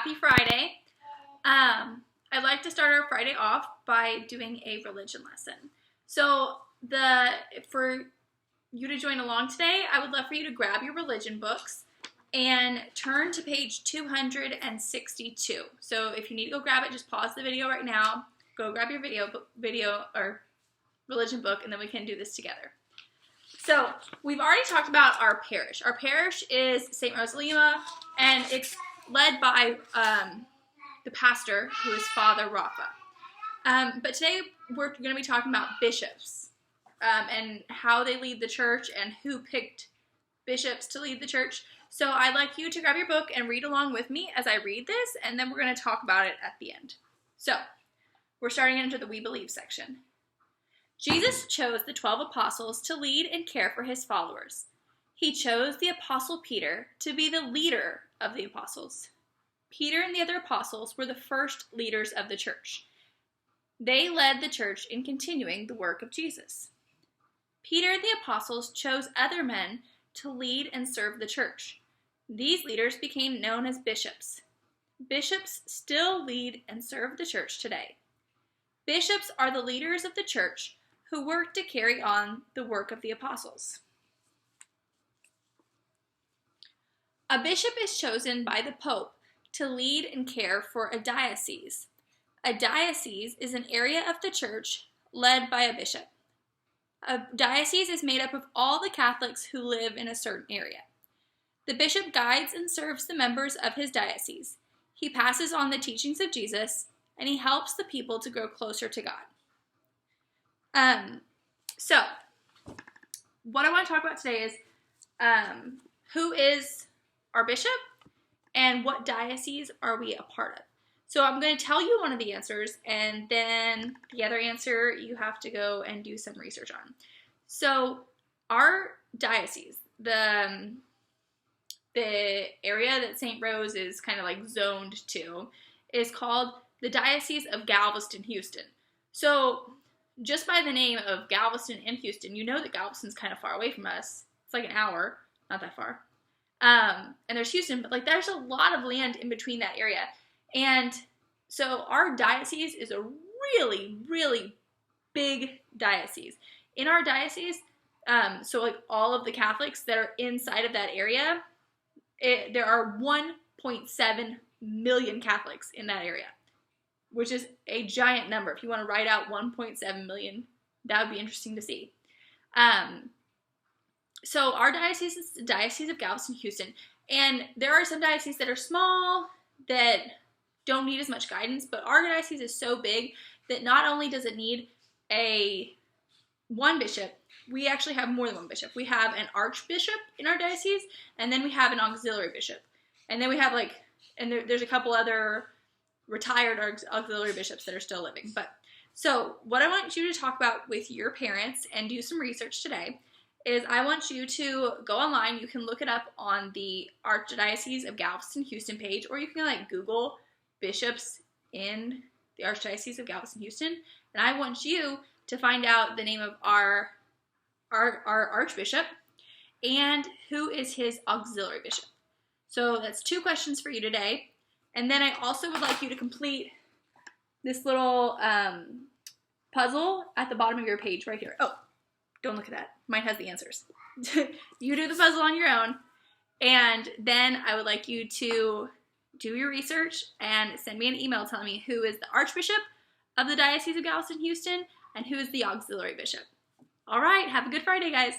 happy Friday. I'd like to start our Friday off by doing a religion lesson. So for you to join along today, I would love for you to grab your religion books and turn to page 262. So if you need to go grab it, just pause the video right now, go grab your video or religion book, and then we can do this together. So we've already talked about our parish. Our parish is St. Rose Lima, and it's led by the pastor, who is Father Rafa. But today we're going to be talking about bishops and how they lead the church and who picked bishops to lead the church. So I'd like you to grab your book and read along with me as I read this, and then we're going to talk about it at the end. So we're starting into the We Believe section. Jesus chose the 12 apostles to lead and care for his followers. He chose the apostle Peter to be the leader of the apostles. Peter and the other apostles were the first leaders of the church. They led the church in continuing the work of Jesus. Peter and the apostles chose other men to lead and serve the church. These leaders became known as bishops. Bishops still lead and serve the church today. Bishops are the leaders of the church who work to carry on the work of the apostles. A bishop is chosen by the Pope to lead and care for a diocese. A diocese is an area of the church led by a bishop. A diocese is made up of all the Catholics who live in a certain area. The bishop guides and serves the members of his diocese. He passes on the teachings of Jesus, and he helps the people to grow closer to God. So what I want to talk about today is who is our bishop and what diocese are we a part of. So I'm going to tell you one of the answers, and then the other answer you have to go and do some research on. So our diocese, the area that St. Rose is kind of like zoned to, is called the Diocese of Galveston-Houston. So just by the name of Galveston and Houston, you know that Galveston's kind of far away from us. It's like an hour, not that far. And there's Houston, but like there's a lot of land in between that area. And so our diocese is a really, really big diocese. In our diocese, so like all of the Catholics that are inside of that area, there are 1.7 million Catholics in that area, which is a giant number. If you want to write out 1.7 million, that would be interesting to see. So our diocese is the Diocese of Galveston-Houston, and there are some dioceses that are small that don't need as much guidance, but our diocese is so big that not only does it need one bishop, we actually have more than one bishop. We have an archbishop in our diocese, and then we have an auxiliary bishop. And then we have there's a couple other retired auxiliary bishops that are still living. So what I want you to talk about with your parents and do some research today is I want you to go online. You can look it up on the Archdiocese of Galveston-Houston page, or you can Google bishops in the Archdiocese of Galveston-Houston. And I want you to find out the name of our archbishop and who is his auxiliary bishop. So that's 2 questions for you today. And then I also would like you to complete this little puzzle at the bottom of your page right here. Oh, don't look at that. Mine has the answers. You do the puzzle on your own, and then I would like you to do your research and send me an email telling me who is the Archbishop of the Diocese of Galveston-Houston and who is the auxiliary bishop. All right, have a good Friday, guys.